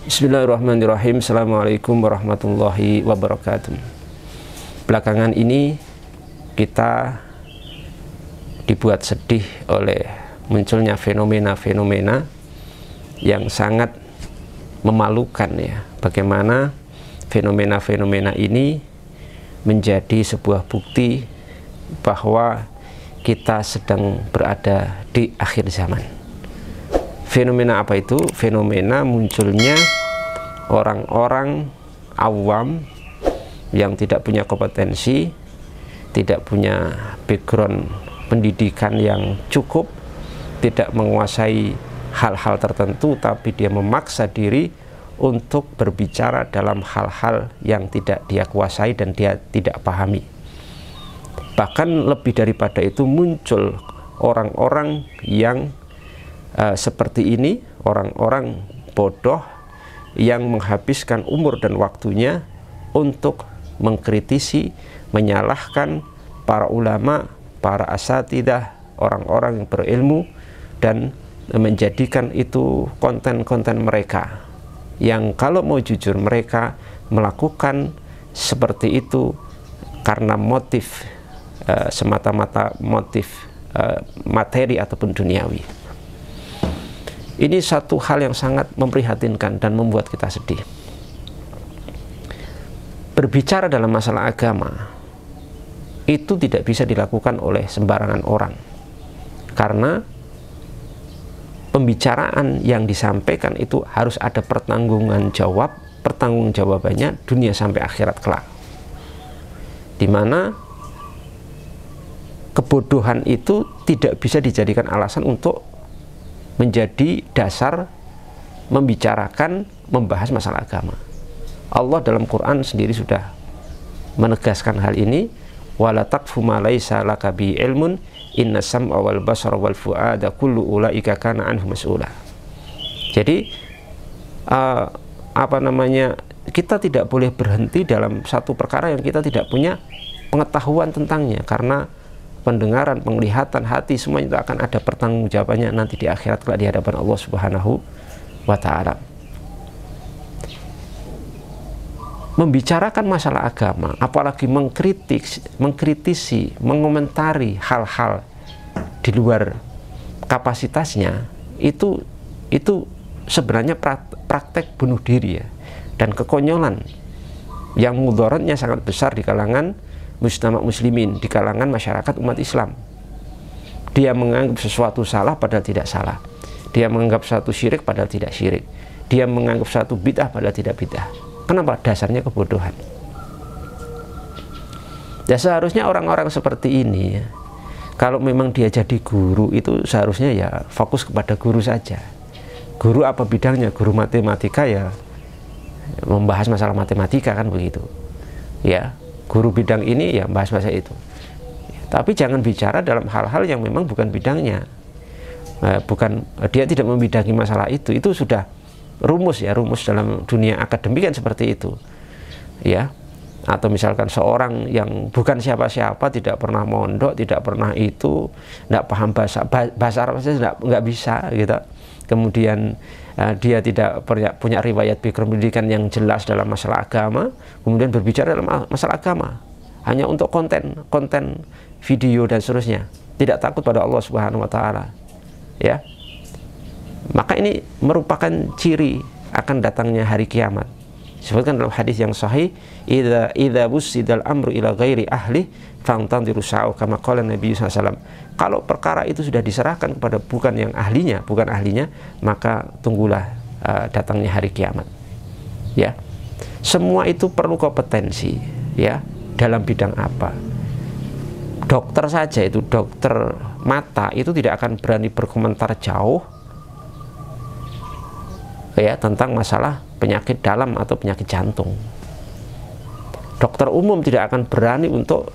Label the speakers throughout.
Speaker 1: Bismillahirrahmanirrahim. Assalamualaikum warahmatullahi wabarakatuh. Belakangan ini kita dibuat sedih oleh munculnya fenomena-fenomena yang sangat memalukan ya. Bagaimana fenomena-fenomena ini menjadi sebuah bukti bahwa kita sedang berada di akhir zaman. Fenomena apa itu? Fenomena munculnya orang-orang awam yang tidak punya kompetensi, tidak punya background pendidikan yang cukup, tidak menguasai hal-hal tertentu, tapi dia memaksa diri untuk berbicara dalam hal-hal yang tidak dia kuasai dan dia tidak pahami. Bahkan lebih daripada itu, muncul orang-orang yang seperti ini, orang-orang bodoh yang menghabiskan umur dan waktunya untuk mengkritisi, menyalahkan para ulama, para asatidah, orang-orang yang berilmu, dan menjadikan itu konten-konten mereka, yang kalau mau jujur mereka melakukan seperti itu karena motif semata-mata motif materi ataupun duniawi. Ini satu hal yang sangat memprihatinkan dan membuat kita sedih. Berbicara dalam masalah agama itu tidak bisa dilakukan oleh sembarangan orang, karena pembicaraan yang disampaikan itu harus ada pertanggungjawabannya dunia sampai akhirat kelak, di mana kebodohan itu tidak bisa dijadikan alasan untuk menjadi dasar membicarakan, membahas masalah agama. Allah dalam Quran sendiri sudah menegaskan hal ini, wala taqfu ma laisa laka bi ilmun inna sam'a wal basara wal fuada kullu ulaika kana anhu mas'ula. Jadi kita tidak boleh berhenti dalam satu perkara yang kita tidak punya pengetahuan tentangnya, karena pendengaran, penglihatan, hati, semuanya itu akan ada pertanggungjawabannya nanti di akhirat kelak di hadapan Allah Subhanahu wa Ta'ala. Membicarakan masalah agama, apalagi mengkritisi, mengomentari hal-hal di luar kapasitasnya, itu sebenarnya praktek bunuh diri ya, dan kekonyolan yang mudaratnya sangat besar di kalangan mujtama muslimin, di kalangan masyarakat umat Islam. Dia menganggap sesuatu salah padahal tidak salah, dia menganggap satu syirik padahal tidak syirik, dia menganggap satu bid'ah padahal tidak bid'ah. Kenapa? Dasarnya kebodohan. Ya seharusnya orang-orang seperti ini ya, kalau memang dia jadi guru, itu seharusnya ya fokus kepada guru saja. Guru apa bidangnya? Guru matematika ya membahas masalah matematika, kan begitu ya. Guru bidang ini ya bahas-bahas itu. Tapi jangan bicara dalam hal-hal yang memang bukan bidangnya. Dia tidak membidangi masalah itu. Itu sudah rumus dalam dunia akademik kan seperti itu. Ya. Atau misalkan seorang yang bukan siapa-siapa, tidak pernah mondok, tidak pernah itu, tidak paham bahasa Arab saja nggak bisa gitu. Kemudian dia tidak punya riwayat background pendidikan yang jelas dalam masalah agama, kemudian berbicara dalam masalah agama hanya untuk konten video dan seterusnya, tidak takut pada Allah Subhanahu wa Ta'ala ya. Maka ini merupakan ciri akan datangnya hari kiamat. Disebutkan dalam hadis yang sahih, idza busidal amru ila ghairi ahli fantanziru sa'u, kama qala Nabi sallallahu alaihi wasallam. Kalau perkara itu sudah diserahkan kepada bukan ahlinya, maka tunggulah datangnya hari kiamat. Ya. Semua itu perlu kompetensi, ya, dalam bidang apa. Dokter saja, itu dokter mata itu tidak akan berani berkomentar jauh ya tentang masalah penyakit dalam atau penyakit jantung. Dokter umum tidak akan berani untuk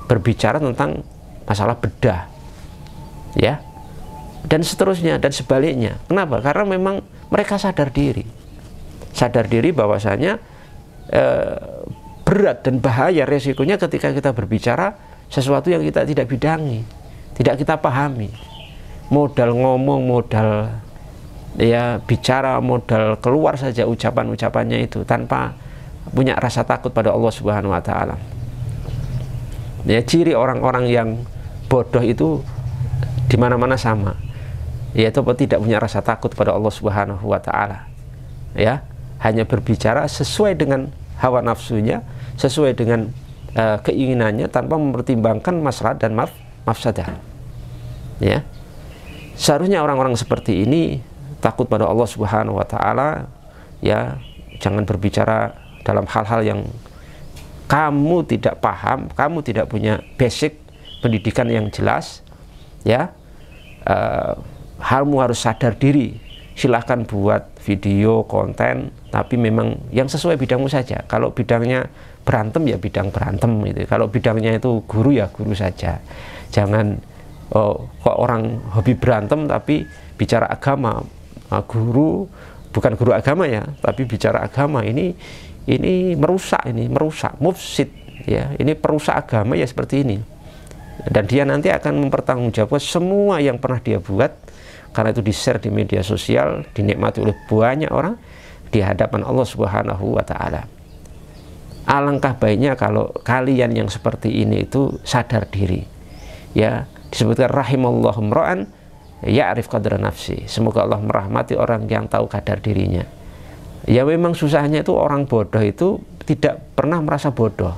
Speaker 1: berbicara tentang masalah bedah ya, dan seterusnya dan sebaliknya. Kenapa? Karena memang mereka sadar diri bahwasanya berat dan bahaya resikonya ketika kita berbicara sesuatu yang kita tidak bidangi, tidak kita pahami. Modal ngomong, modal ya bicara modal keluar saja ucapan-ucapannya itu tanpa punya rasa takut pada Allah Subhanahu wa taala. Ya, ciri orang-orang yang bodoh itu di mana-mana sama, yaitu tidak punya rasa takut pada Allah Subhanahu wa taala. Ya, hanya berbicara sesuai dengan hawa nafsunya, sesuai dengan keinginannya tanpa mempertimbangkan maslahat dan mafsadah. Ya. Seharusnya orang-orang seperti ini takut pada Allah Subhanahu wa taala, ya, jangan berbicara dalam hal-hal yang kamu tidak paham, kamu tidak punya basic pendidikan yang jelas, ya. Kamu harus sadar diri. Silahkan buat video, konten, tapi memang yang sesuai bidangmu saja. Kalau bidangnya berantem ya bidang berantem gitu. Kalau bidangnya itu guru ya guru saja. Jangan kok orang hobi berantem tapi bicara agama, guru bukan guru agama ya, tapi bicara agama ini merusak, mufsid ya. Ini perusak agama ya seperti ini. Dan dia nanti akan mempertanggungjawabkan semua yang pernah dia buat, karena itu di-share di media sosial, dinikmati oleh banyak orang di hadapan Allah Subhanahu wa taala. Alangkah baiknya kalau kalian yang seperti ini itu sadar diri. Ya, disebutkan rahimallahu imra'an ya'rif qadra nafsi. Semoga Allah merahmati orang yang tahu kadar dirinya. Ya, memang susahnya itu orang bodoh itu tidak pernah merasa bodoh.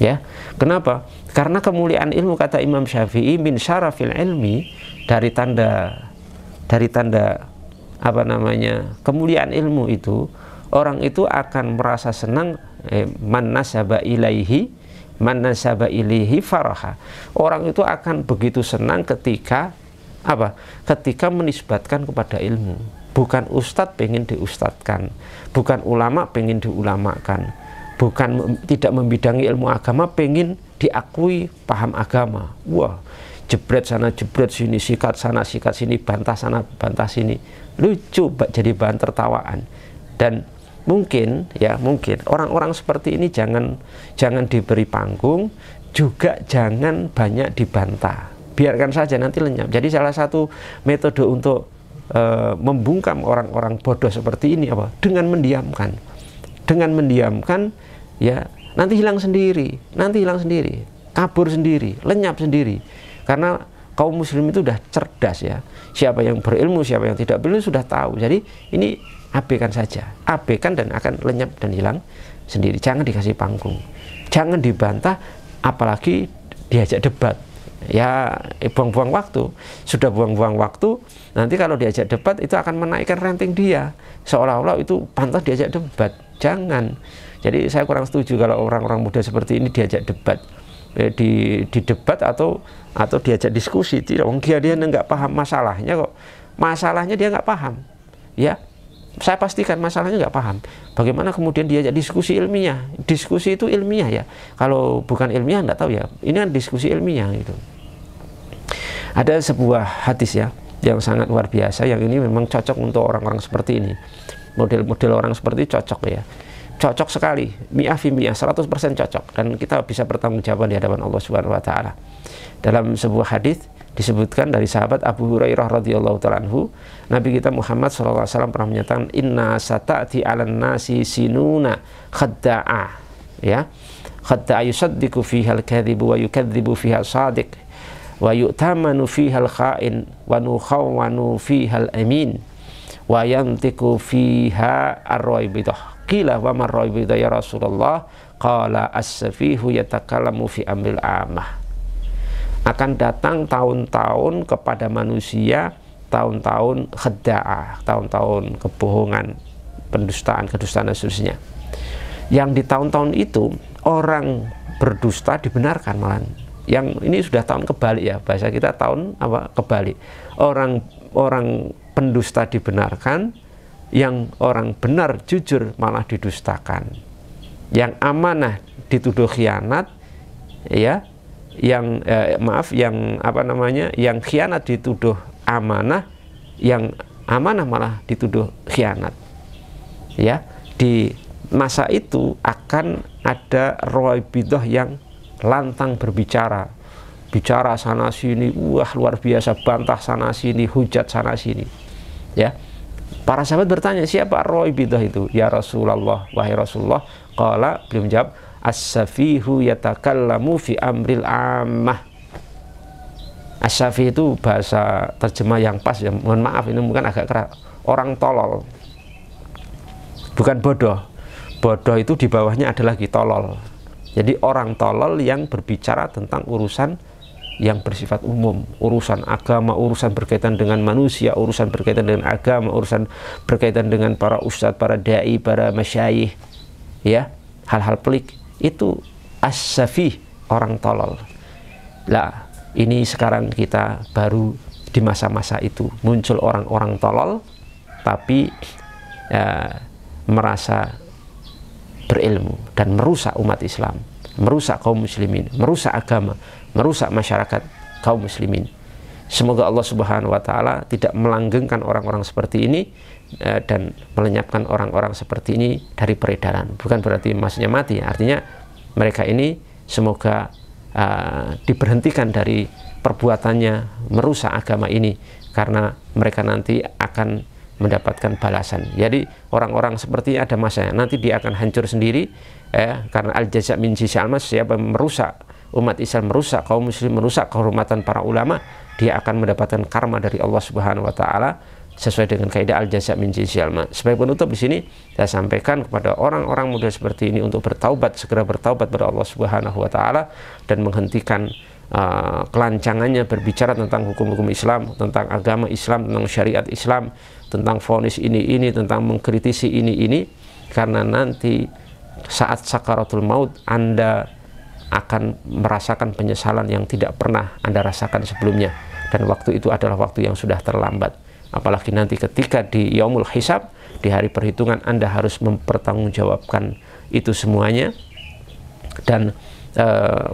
Speaker 1: Ya, kenapa? Karena kemuliaan ilmu, kata Imam Syafi'i, min syarafil ilmi, dari tanda apa namanya, kemuliaan ilmu itu, orang itu akan merasa senang, man nasaba ilaihi faraha. Orang itu akan begitu senang ketika apa? Ketika menisbatkan kepada ilmu. Bukan ustadz pengen diustadkan, bukan ulama pengen diulamakan, bukan tidak membidangi ilmu agama pengen diakui paham agama. Wah, jebret sana jebret sini, sikat sana sikat sini, bantah sana bantah sini, lucu, jadi bahan tertawaan. Dan mungkin orang-orang seperti ini jangan diberi panggung, juga jangan banyak dibantah, biarkan saja nanti lenyap. Jadi salah satu metode untuk membungkam orang-orang bodoh seperti ini apa? Dengan mendiamkan, ya, nanti hilang sendiri, kabur sendiri, lenyap sendiri. Karena kaum muslim itu sudah cerdas ya. Siapa yang berilmu, siapa yang tidak berilmu sudah tahu. Jadi ini abaikan saja, abaikan dan akan lenyap dan hilang sendiri. Jangan dikasih panggung, jangan dibantah, apalagi diajak debat. Ya, buang-buang waktu. Sudah buang-buang waktu, nanti kalau diajak debat itu akan menaikkan ranking dia, seolah-olah itu pantas diajak debat. Jangan. Jadi saya kurang setuju kalau orang-orang muda seperti ini diajak debat, di debat atau diajak diskusi. Tidak, dia nggak paham masalahnya kok. Masalahnya dia nggak paham. Ya, saya pastikan masalahnya nggak paham. Bagaimana kemudian diajak diskusi ilmiah? Diskusi itu ilmiah ya. Kalau bukan ilmiah nggak tahu ya. Ini kan diskusi ilmiah itu. Ada sebuah hadis ya yang sangat luar biasa, yang ini memang cocok untuk orang-orang seperti ini. Model-model orang seperti cocok ya. Cocok sekali, mi'ah fi mi'ah, 100% cocok, dan kita bisa bertanggungjawab di hadapan Allah Subhanahu wa taala. Dalam sebuah hadis disebutkan dari sahabat Abu Hurairah radhiyallahu ta'ala anhu, Nabi kita Muhammad sallallahu alaihi wasallam pernah menyatakan, inna sata'ti 'alan nasi sinuna khadda'a, ya. Khadda'a yusaddiqu fiha al-kadhibu wa yukadzibu fiha shadiq wa yu'tamanu fiha al-kha'in wa nukhawwanu fiha al-amin wa yantiqu fiha ar-raibidah. Qila wa mar-raibidah ya Rasulullah? Qala as-safihu yatakallamu fi amril amah. Akan datang tahun-tahun kepada manusia, tahun-tahun khada'ah, tahun-tahun kebohongan, kedustaan dan seterusnya. Yang di tahun-tahun itu orang berdusta dibenarkan malah. Yang ini sudah tahun kebalik ya, bahasa kita tahun apa kebalik. Orang pendusta dibenarkan, yang orang benar jujur malah didustakan. Yang amanah dituduh khianat, ya. Yang yang khianat dituduh amanah, yang amanah malah dituduh khianat. Ya, di masa itu akan ada raibidah yang lantang berbicara, bicara sana sini, wah luar biasa, bantah sana sini, hujat sana sini. Ya. Para sahabat bertanya, siapa Ar-Rabidah itu? Ya Rasulullah, wahai Rasulullah. Qala, beliau menjawab, as-safihu yatakallamu fi amril ammah. As-safih itu bahasa terjemah yang pas ya. Mohon maaf ini mungkin agak keras. Orang tolol. Bukan bodoh. Bodoh itu di bawahnya ada lagi tolol. Jadi orang tolol yang berbicara tentang urusan yang bersifat umum, urusan agama, urusan berkaitan dengan manusia, urusan berkaitan dengan agama, urusan berkaitan dengan para ustadz, para dai, para masyayikh, ya, hal-hal pelik. Itu as-safih, orang tolol. Lah, ini sekarang kita baru di masa-masa itu muncul orang-orang tolol, tapi merasa berilmu dan merusak umat Islam, merusak kaum muslimin, merusak agama, merusak masyarakat kaum muslimin. Semoga Allah Subhanahu wa Ta'ala tidak melanggengkan orang-orang seperti ini dan melenyapkan orang-orang seperti ini dari peredaran. Bukan berarti maksudnya mati, artinya mereka ini semoga diberhentikan dari perbuatannya merusak agama ini, karena mereka nanti akan mendapatkan balasan. Jadi orang-orang seperti ada masanya, nanti dia akan hancur sendiri, karena al-jaza' min jinsil amal. Siapa merusak umat Islam, merusak kaum muslim, merusak kehormatan para ulama, dia akan mendapatkan karma dari Allah Subhanahu wa Ta'ala sesuai dengan kaidah al-jaza' min jinsil amal. Sebagai penutup di sini saya sampaikan kepada orang-orang muda seperti ini untuk bertaubat, segera bertaubat kepada Allah Subhanahu wa Ta'ala dan menghentikan kelancangannya berbicara tentang hukum-hukum Islam, tentang agama Islam, tentang syariat Islam, tentang vonis ini, tentang mengkritisi ini, karena nanti saat sakaratul maut Anda akan merasakan penyesalan yang tidak pernah Anda rasakan sebelumnya, dan waktu itu adalah waktu yang sudah terlambat. Apalagi nanti ketika di yaumul hisab, di hari perhitungan, Anda harus mempertanggungjawabkan itu semuanya, dan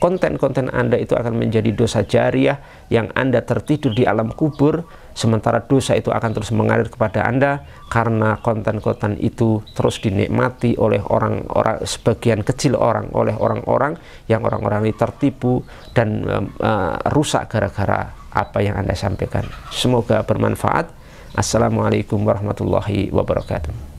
Speaker 1: konten-konten Anda itu akan menjadi dosa jariah yang Anda tertidur di alam kubur, sementara dosa itu akan terus mengalir kepada Anda karena konten-konten itu terus dinikmati oleh orang-orang, sebagian kecil oleh orang-orang yang orang-orang ini tertipu dan rusak gara-gara apa yang Anda sampaikan. Semoga bermanfaat. Assalamualaikum warahmatullahi wabarakatuh.